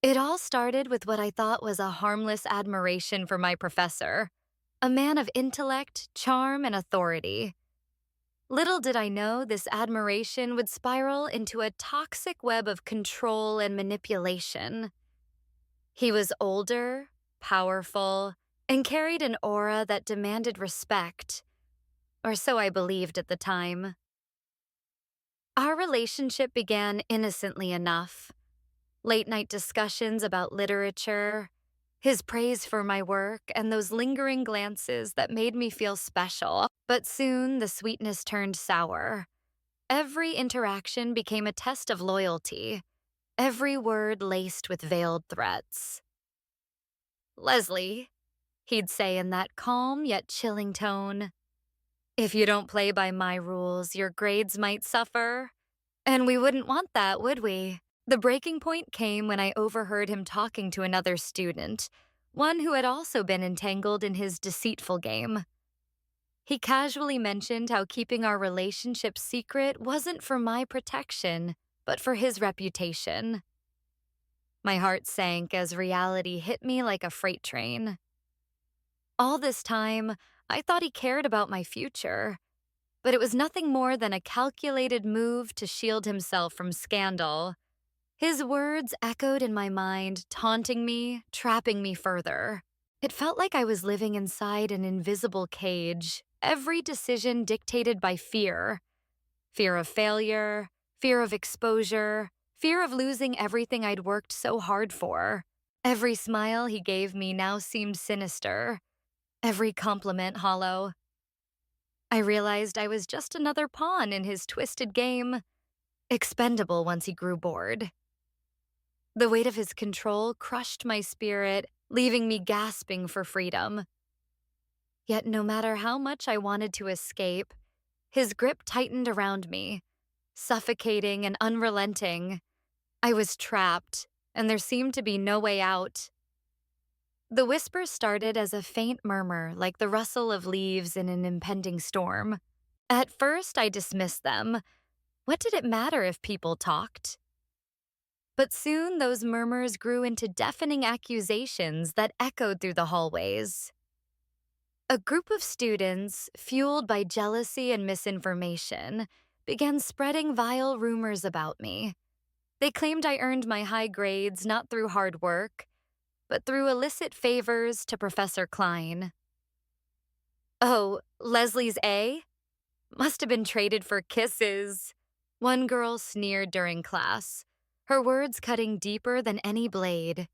It all started with what I thought was a harmless admiration for my professor, a man of intellect, charm, and authority. Little did I know this admiration would spiral into a toxic web of control and manipulation. He was older, powerful, and carried an aura that demanded respect, or so I believed at the time. Our relationship began innocently enough. Late night discussions about literature, his praise for my work, and those lingering glances that made me feel special. But soon the sweetness turned sour. Every interaction became a test of loyalty, every word laced with veiled threats. "Leslie," he'd say in that calm yet chilling tone, "if you don't play by my rules, your grades might suffer." And we wouldn't want that, would we? The breaking point came when I overheard him talking to another student, one who had also been entangled in his deceitful game. He casually mentioned how keeping our relationship secret wasn't for my protection, but for his reputation. My heart sank as reality hit me like a freight train. All this time, I thought he cared about my future, but it was nothing more than a calculated move to shield himself from scandal. His words echoed in my mind, taunting me, trapping me further. It felt like I was living inside an invisible cage, every decision dictated by fear. Fear of failure, fear of exposure, fear of losing everything I'd worked so hard for. Every smile he gave me now seemed sinister, every compliment hollow. I realized I was just another pawn in his twisted game, expendable once he grew bored. The weight of his control crushed my spirit, leaving me gasping for freedom. Yet no matter how much I wanted to escape, his grip tightened around me, suffocating and unrelenting. I was trapped, and there seemed to be no way out. The whisper started as a faint murmur, like the rustle of leaves in an impending storm. At first, I dismissed them. What did it matter if people talked? But soon those murmurs grew into deafening accusations that echoed through the hallways. A group of students, fueled by jealousy and misinformation, began spreading vile rumors about me. They claimed I earned my high grades not through hard work, but through illicit favors to Professor Klein. "Oh, Leslie's A? Must have been traded for kisses," one girl sneered during class, her words cutting deeper than any blade.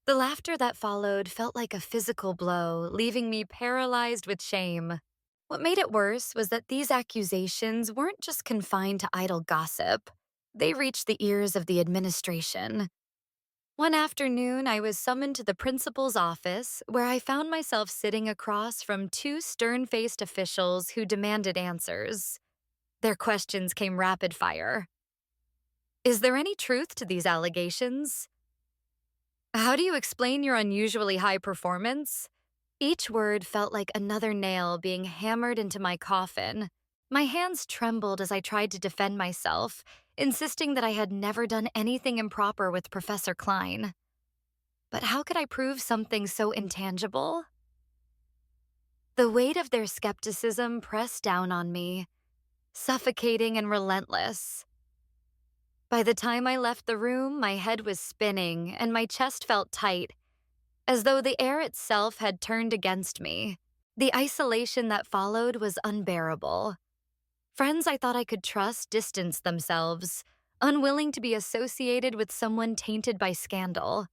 The laughter that followed felt like a physical blow, leaving me paralyzed with shame. What made it worse was that these accusations weren't just confined to idle gossip. They reached the ears of the administration. One afternoon, I was summoned to the principal's office, where I found myself sitting across from two stern-faced officials who demanded answers. Their questions came rapid fire. "Is there any truth to these allegations? How do you explain your unusually high performance?" Each word felt like another nail being hammered into my coffin. My hands trembled as I tried to defend myself, insisting that I had never done anything improper with Professor Klein. But how could I prove something so intangible? The weight of their skepticism pressed down on me, suffocating and relentless. By the time I left the room, my head was spinning and my chest felt tight, as though the air itself had turned against me. The isolation that followed was unbearable. Friends I thought I could trust distanced themselves, unwilling to be associated with someone tainted by scandal.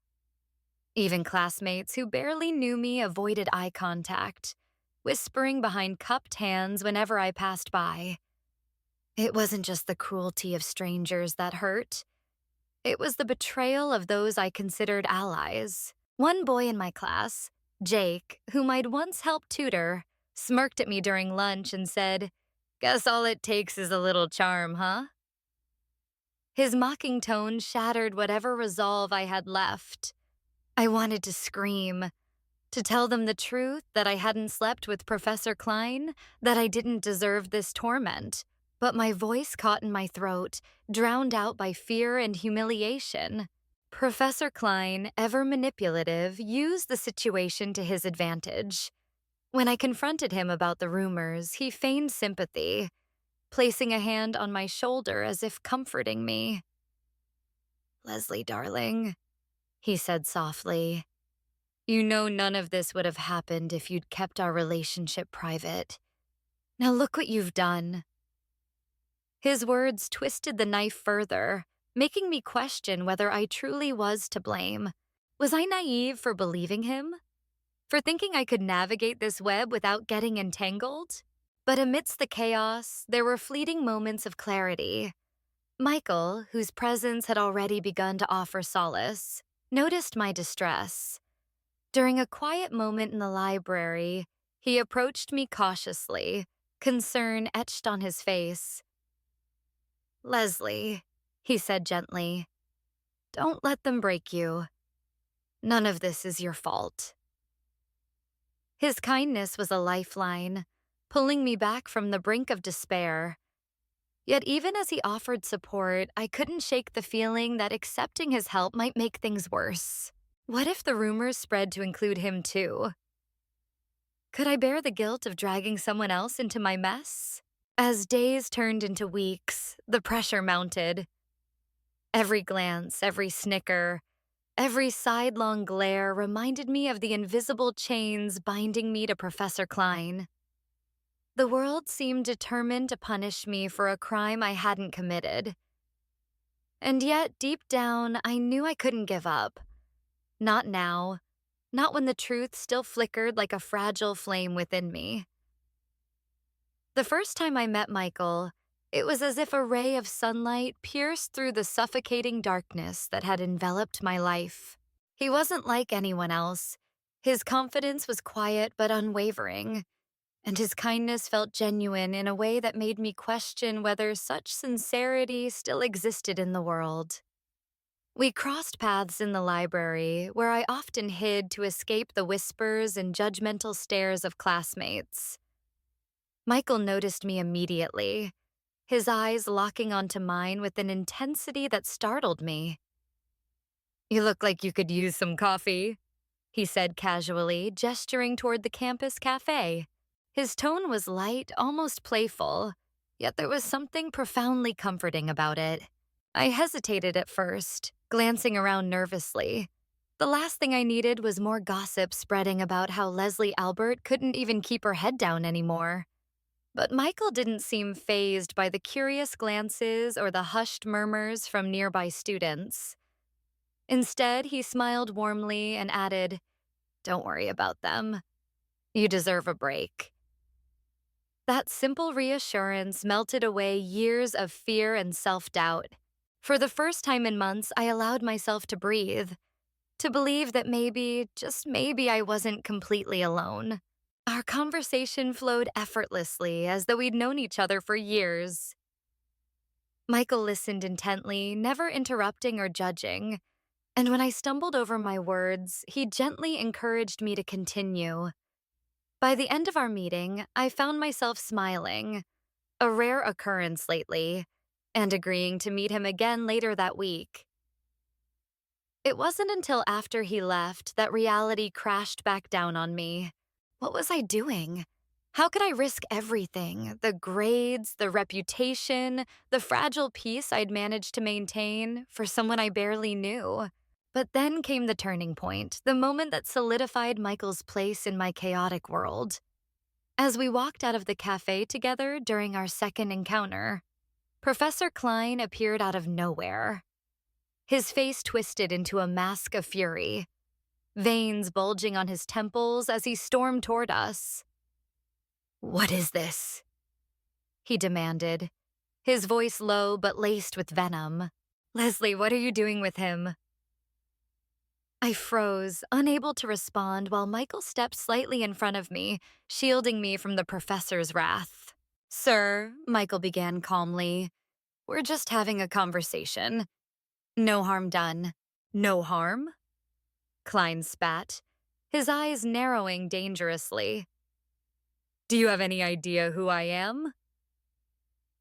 Even classmates who barely knew me avoided eye contact, whispering behind cupped hands whenever I passed by. It wasn't just the cruelty of strangers that hurt. It was the betrayal of those I considered allies. One boy in my class, Jake, whom I'd once helped tutor, smirked at me during lunch and said, "Guess all it takes is a little charm, huh?" His mocking tone shattered whatever resolve I had left. I wanted to scream, to tell them the truth, that I hadn't slept with Professor Klein, that I didn't deserve this torment. But my voice caught in my throat, drowned out by fear and humiliation. Professor Klein, ever manipulative, used the situation to his advantage. When I confronted him about the rumors, he feigned sympathy, placing a hand on my shoulder as if comforting me. "Leslie, darling," he said softly, "you know none of this would have happened if you'd kept our relationship private. Now look what you've done." His words twisted the knife further, making me question whether I truly was to blame. Was I naive for believing him? For thinking I could navigate this web without getting entangled? But amidst the chaos, there were fleeting moments of clarity. Michael, whose presence had already begun to offer solace, noticed my distress. During a quiet moment in the library, he approached me cautiously, concern etched on his face. "Leslie," he said gently, "don't let them break you. None of this is your fault." His kindness was a lifeline, pulling me back from the brink of despair. Yet even as he offered support, I couldn't shake the feeling that accepting his help might make things worse. What if the rumors spread to include him too? Could I bear the guilt of dragging someone else into my mess? As days turned into weeks, the pressure mounted. Every glance, every snicker, every sidelong glare reminded me of the invisible chains binding me to Professor Klein. The world seemed determined to punish me for a crime I hadn't committed. And yet, deep down, I knew I couldn't give up. Not now. Not when the truth still flickered like a fragile flame within me. The first time I met Michael, it was as if a ray of sunlight pierced through the suffocating darkness that had enveloped my life. He wasn't like anyone else. His confidence was quiet but unwavering, and his kindness felt genuine in a way that made me question whether such sincerity still existed in the world. We crossed paths in the library, where I often hid to escape the whispers and judgmental stares of classmates. Michael noticed me immediately, his eyes locking onto mine with an intensity that startled me. "You look like you could use some coffee," he said casually, gesturing toward the campus cafe. His tone was light, almost playful, yet there was something profoundly comforting about it. I hesitated at first, glancing around nervously. The last thing I needed was more gossip spreading about how Leslie Albert couldn't even keep her head down anymore. But Michael didn't seem fazed by the curious glances or the hushed murmurs from nearby students. Instead, he smiled warmly and added, "Don't worry about them. You deserve a break." That simple reassurance melted away years of fear and self-doubt. For the first time in months, I allowed myself to breathe, to believe that maybe, just maybe, I wasn't completely alone. Our conversation flowed effortlessly, as though we'd known each other for years. Michael listened intently, never interrupting or judging, and when I stumbled over my words, he gently encouraged me to continue. By the end of our meeting, I found myself smiling, a rare occurrence lately, and agreeing to meet him again later that week. It wasn't until after he left that reality crashed back down on me. What was I doing? How could I risk everything? The grades, the reputation, the fragile peace I'd managed to maintain for someone I barely knew. But then came the turning point, the moment that solidified Michael's place in my chaotic world. As we walked out of the cafe together during our second encounter, Professor Klein appeared out of nowhere. His face twisted into a mask of fury, veins bulging on his temples as he stormed toward us. "What is this?" he demanded, his voice low but laced with venom. "Leslie, what are you doing with him?" I froze, unable to respond while Michael stepped slightly in front of me, shielding me from the professor's wrath. "Sir," Michael began calmly, "we're just having a conversation. No harm done." "No harm?" Klein spat, his eyes narrowing dangerously. "Do you have any idea who I am?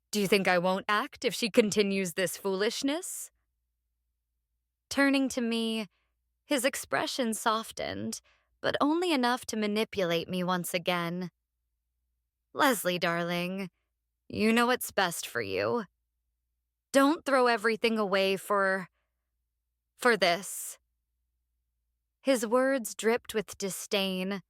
Do you think I won't act if she continues this foolishness?" Turning to me, his expression softened, but only enough to manipulate me once again. Leslie, darling, you know what's best for you. Don't throw everything away for this. His words dripped with disdain,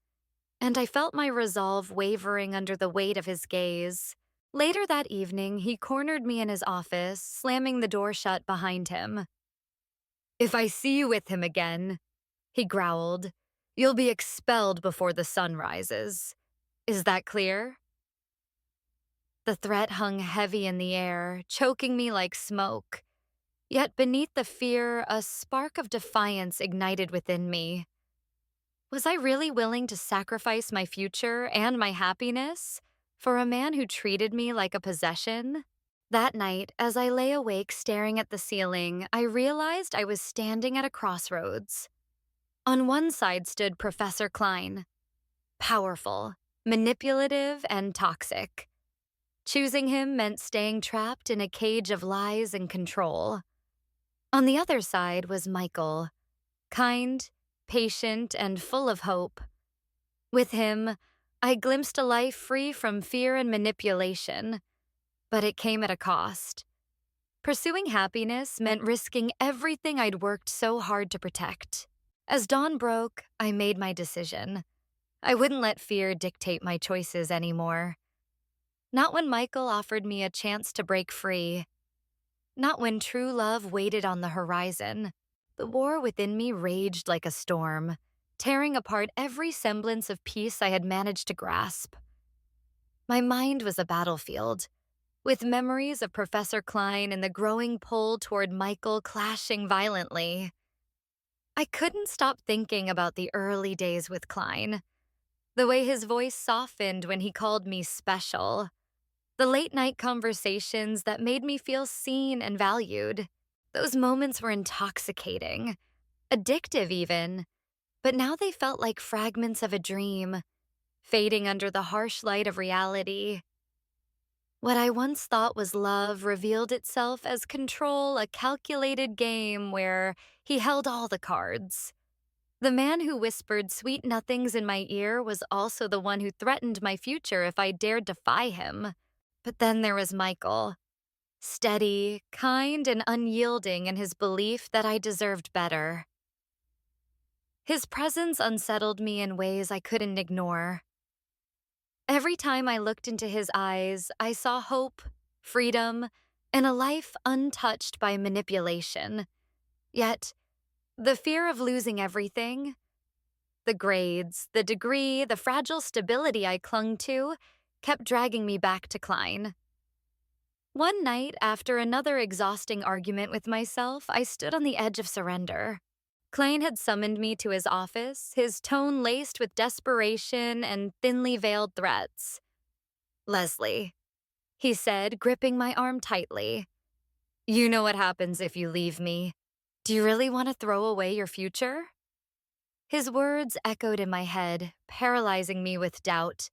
and I felt my resolve wavering under the weight of his gaze. Later that evening, he cornered me in his office, slamming the door shut behind him. "If I see you with him again," he growled, "you'll be expelled before the sun rises. Is that clear?" The threat hung heavy in the air, choking me like smoke. Yet beneath the fear, a spark of defiance ignited within me. Was I really willing to sacrifice my future and my happiness for a man who treated me like a possession? That night, as I lay awake staring at the ceiling, I realized I was standing at a crossroads. On one side stood Professor Klein, powerful, manipulative, and toxic. Choosing him meant staying trapped in a cage of lies and control. On the other side was Michael, kind, patient, and full of hope. With him, I glimpsed a life free from fear and manipulation, but it came at a cost. Pursuing happiness meant risking everything I'd worked so hard to protect. As dawn broke, I made my decision. I wouldn't let fear dictate my choices anymore. Not when Michael offered me a chance to break free. Not when true love waited on the horizon. The war within me raged like a storm, tearing apart every semblance of peace I had managed to grasp. My mind was a battlefield, with memories of Professor Klein and the growing pull toward Michael clashing violently. I couldn't stop thinking about the early days with Klein, the way his voice softened when he called me special, the late-night conversations that made me feel seen and valued. Those moments were intoxicating, addictive even, but now they felt like fragments of a dream, fading under the harsh light of reality. What I once thought was love revealed itself as control, a calculated game where he held all the cards. The man who whispered sweet nothings in my ear was also the one who threatened my future if I dared defy him. But then there was Michael, steady, kind, and unyielding in his belief that I deserved better. His presence unsettled me in ways I couldn't ignore. Every time I looked into his eyes, I saw hope, freedom, and a life untouched by manipulation. Yet, the fear of losing everything, the grades, the degree, the fragile stability I clung to, kept dragging me back to Klein. One night, after another exhausting argument with myself, I stood on the edge of surrender. Klein had summoned me to his office, his tone laced with desperation and thinly veiled threats. "Leslie," he said, gripping my arm tightly, "you know what happens if you leave me. Do you really want to throw away your future?" His words echoed in my head, paralyzing me with doubt.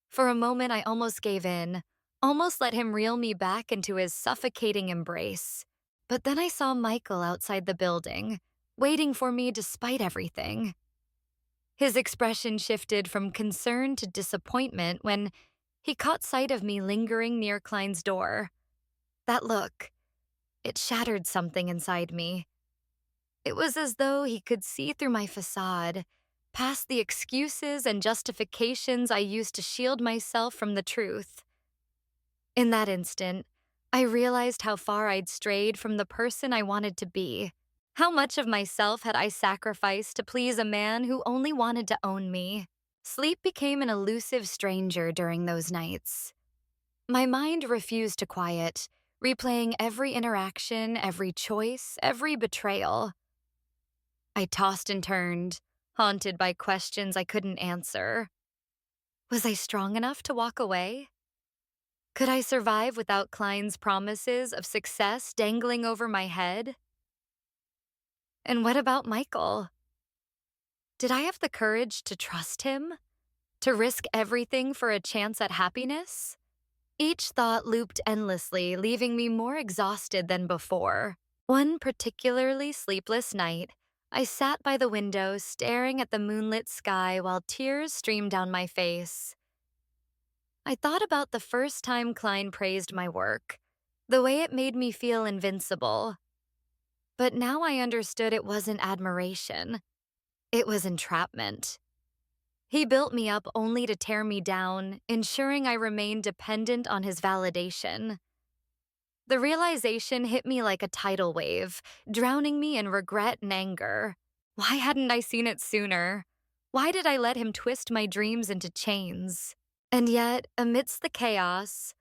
For a moment, I almost gave in, almost let him reel me back into his suffocating embrace. But then I saw Michael outside the building, waiting for me despite everything. His expression shifted from concern to disappointment when he caught sight of me lingering near Klein's door. That look, it shattered something inside me. It was as though he could see through my facade, past the excuses and justifications I used to shield myself from the truth. In that instant, I realized how far I'd strayed from the person I wanted to be. How much of myself had I sacrificed to please a man who only wanted to own me? Sleep became an elusive stranger during those nights. My mind refused to quiet, replaying every interaction, every choice, every betrayal. I tossed and turned, haunted by questions I couldn't answer. Was I strong enough to walk away? Could I survive without Klein's promises of success dangling over my head? And what about Michael? Did I have the courage to trust him? To risk everything for a chance at happiness? Each thought looped endlessly, leaving me more exhausted than before. One particularly sleepless night, I sat by the window staring at the moonlit sky while tears streamed down my face. I thought about the first time Klein praised my work, the way it made me feel invincible. But now I understood it wasn't admiration, it was entrapment. He built me up only to tear me down, ensuring I remained dependent on his validation. The realization hit me like a tidal wave, drowning me in regret and anger. Why hadn't I seen it sooner? Why did I let him twist my dreams into chains? And yet, amidst the chaos,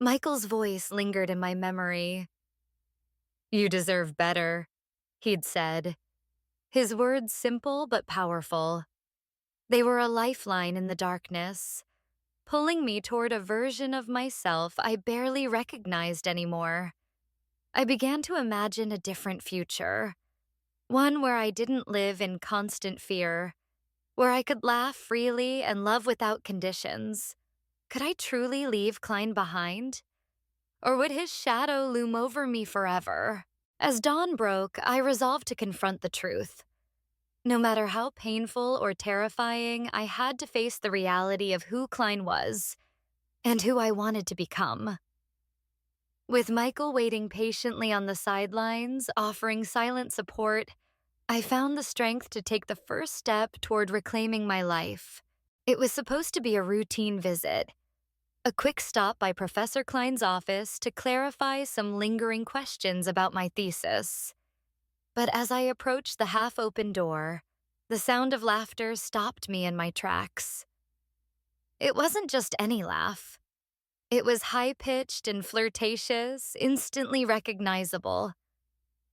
Michael's voice lingered in my memory. "You deserve better," he'd said. His words simple but powerful. They were a lifeline in the darkness, pulling me toward a version of myself I barely recognized anymore. I began to imagine a different future, one where I didn't live in constant fear, where I could laugh freely and love without conditions. Could I truly leave Klein behind? Or would his shadow loom over me forever? As dawn broke, I resolved to confront the truth. No matter how painful or terrifying, I had to face the reality of who Klein was and who I wanted to become. With Michael waiting patiently on the sidelines, offering silent support, I found the strength to take the first step toward reclaiming my life. It was supposed to be a routine visit, a quick stop by Professor Klein's office to clarify some lingering questions about my thesis. But as I approached the half-open door, the sound of laughter stopped me in my tracks. It wasn't just any laugh. It was high-pitched and flirtatious, instantly recognizable.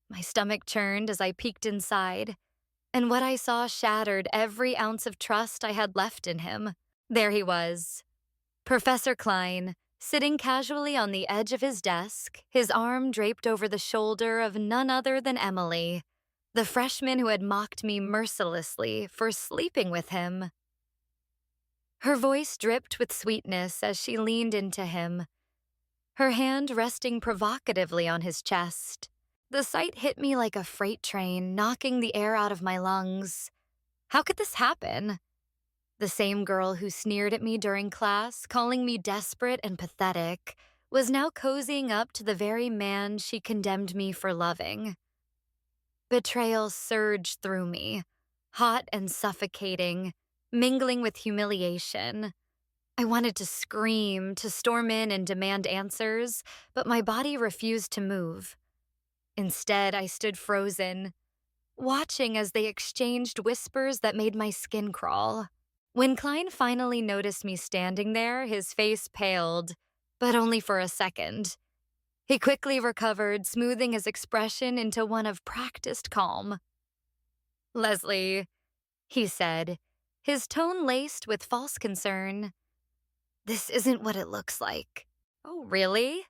My stomach churned as I peeked inside, and what I saw shattered every ounce of trust I had left in him. There he was, Professor Klein, sitting casually on the edge of his desk, his arm draped over the shoulder of none other than Emily, the freshman who had mocked me mercilessly for sleeping with him. Her voice dripped with sweetness as she leaned into him, her hand resting provocatively on his chest. The sight hit me like a freight train, knocking the air out of my lungs. How could this happen? The same girl who sneered at me during class, calling me desperate and pathetic, was now cozying up to the very man she condemned me for loving. Betrayal surged through me, hot and suffocating, mingling with humiliation. I wanted to scream, to storm in and demand answers, but my body refused to move. Instead, I stood frozen, watching as they exchanged whispers that made my skin crawl. When Klein finally noticed me standing there, his face paled, but only for a second. He quickly recovered, smoothing his expression into one of practiced calm. "Leslie," he said, his tone laced with false concern, "this isn't what it looks like." "Oh, really?"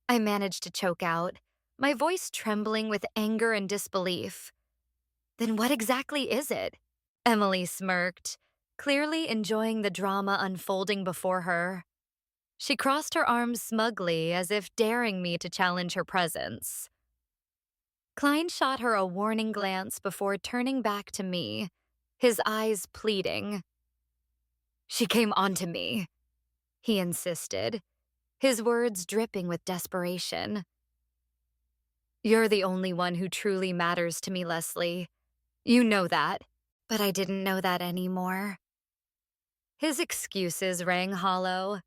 I managed to choke out, my voice trembling with anger and disbelief. "Then what exactly is it?" Emily smirked, clearly enjoying the drama unfolding before her. She crossed her arms smugly as if daring me to challenge her presence. Klein shot her a warning glance before turning back to me, his eyes pleading. "She came onto me," he insisted, his words dripping with desperation. "You're the only one who truly matters to me, Leslie. You know that." But I didn't know that anymore. His excuses rang hollow,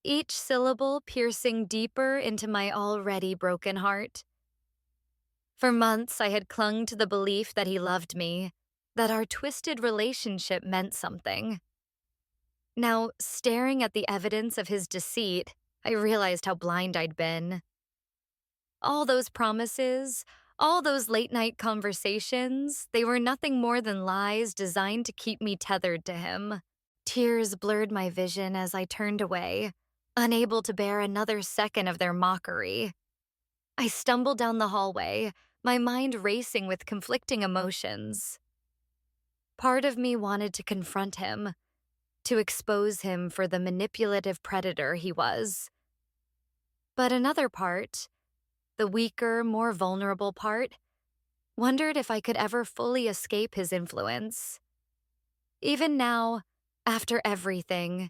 each syllable piercing deeper into my already broken heart. For months, I had clung to the belief that he loved me, that our twisted relationship meant something. Now, staring at the evidence of his deceit, I realized how blind I'd been. All those promises, all those late-night conversations, they were nothing more than lies designed to keep me tethered to him. Tears blurred my vision as I turned away, unable to bear another second of their mockery. I stumbled down the hallway, my mind racing with conflicting emotions. Part of me wanted to confront him, to expose him for the manipulative predator he was. But another part, the weaker, more vulnerable part, wondered if I could ever fully escape his influence. Even now, after everything,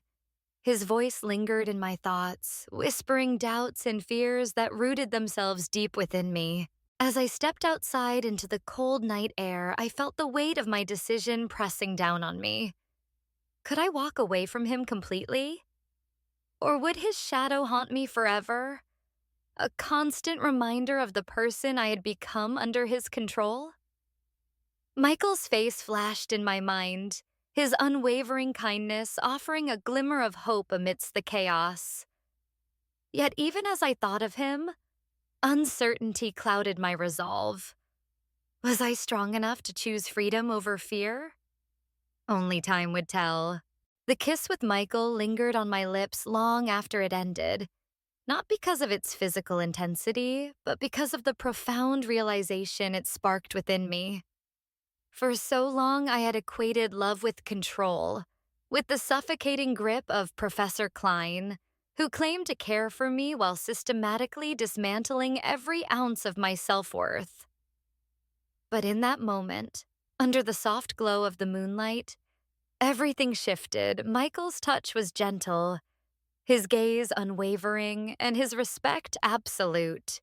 his voice lingered in my thoughts, whispering doubts and fears that rooted themselves deep within me. As I stepped outside into the cold night air, I felt the weight of my decision pressing down on me. Could I walk away from him completely? Or would his shadow haunt me forever? A constant reminder of the person I had become under his control? Michael's face flashed in my mind, his unwavering kindness offering a glimmer of hope amidst the chaos. Yet even as I thought of him, uncertainty clouded my resolve. Was I strong enough to choose freedom over fear? Only time would tell. The kiss with Michael lingered on my lips long after it ended, not because of its physical intensity, but because of the profound realization it sparked within me. For so long, I had equated love with control, with the suffocating grip of Professor Klein, who claimed to care for me while systematically dismantling every ounce of my self-worth. But in that moment, under the soft glow of the moonlight, everything shifted. Michael's touch was gentle, his gaze unwavering, and his respect absolute.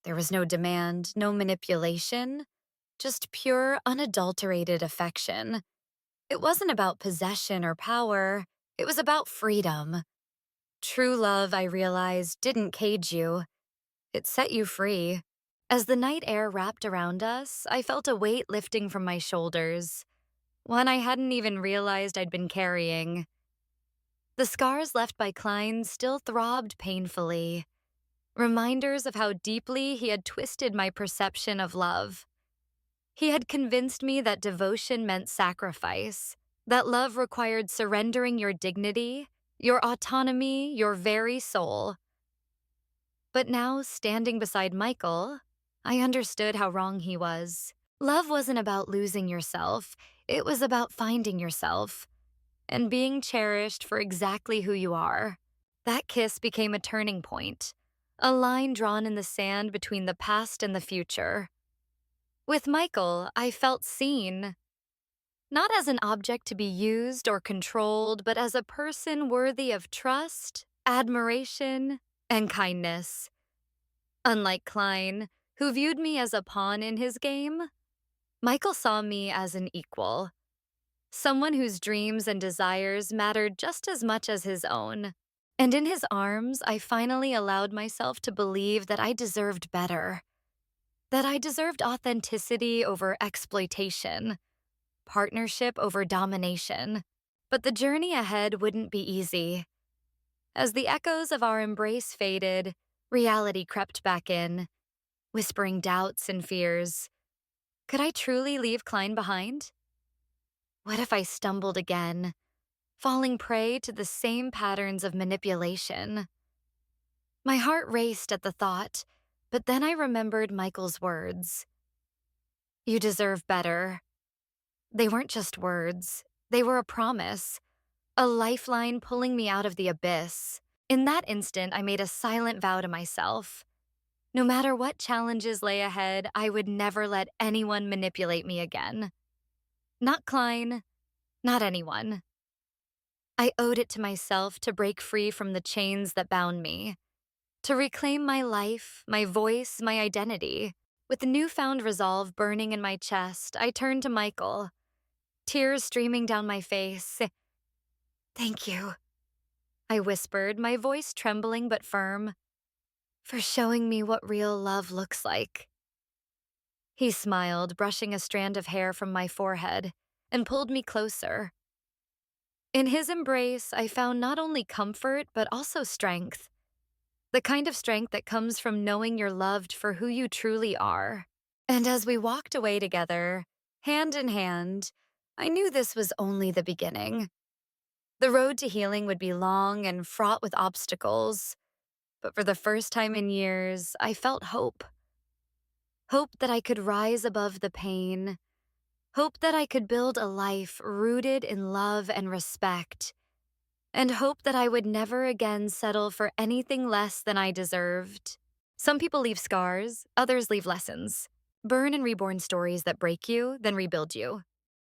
There was no demand, no manipulation, just pure, unadulterated affection. It wasn't about possession or power, it was about freedom. True love, I realized, didn't cage you. It set you free. As the night air wrapped around us, I felt a weight lifting from my shoulders, one I hadn't even realized I'd been carrying. The scars left by Klein still throbbed painfully, reminders of how deeply he had twisted my perception of love. He had convinced me that devotion meant sacrifice, that love required surrendering your dignity, your autonomy, your very soul. But now, standing beside Michael, I understood how wrong he was. Love wasn't about losing yourself, it was about finding yourself and being cherished for exactly who you are. That kiss became a turning point, a line drawn in the sand between the past and the future. With Michael, I felt seen, not as an object to be used or controlled, but as a person worthy of trust, admiration, and kindness. Unlike Klein, who viewed me as a pawn in his game, Michael saw me as an equal, someone whose dreams and desires mattered just as much as his own. And in his arms, I finally allowed myself to believe that I deserved better, that I deserved authenticity over exploitation, partnership over domination. But the journey ahead wouldn't be easy. As the echoes of our embrace faded, reality crept back in, whispering doubts and fears. Could I truly leave Klein behind? What if I stumbled again, falling prey to the same patterns of manipulation? My heart raced at the thought, but then I remembered Michael's words. You deserve better. They weren't just words. They were a promise, a lifeline pulling me out of the abyss. In that instant, I made a silent vow to myself. No matter what challenges lay ahead, I would never let anyone manipulate me again. Not Klein, not anyone. I owed it to myself to break free from the chains that bound me, to reclaim my life, my voice, my identity. With newfound resolve burning in my chest, I turned to Michael, tears streaming down my face. Thank you, I whispered, my voice trembling but firm, for showing me what real love looks like. He smiled, brushing a strand of hair from my forehead, and pulled me closer. In his embrace, I found not only comfort, but also strength. The kind of strength that comes from knowing you're loved for who you truly are. And as we walked away together, hand in hand, I knew this was only the beginning. The road to healing would be long and fraught with obstacles, but for the first time in years, I felt hope. Hope that I could rise above the pain. Hope that I could build a life rooted in love and respect. And hope that I would never again settle for anything less than I deserved. Some people leave scars, others leave lessons. Burn and reborn stories that break you, then rebuild you.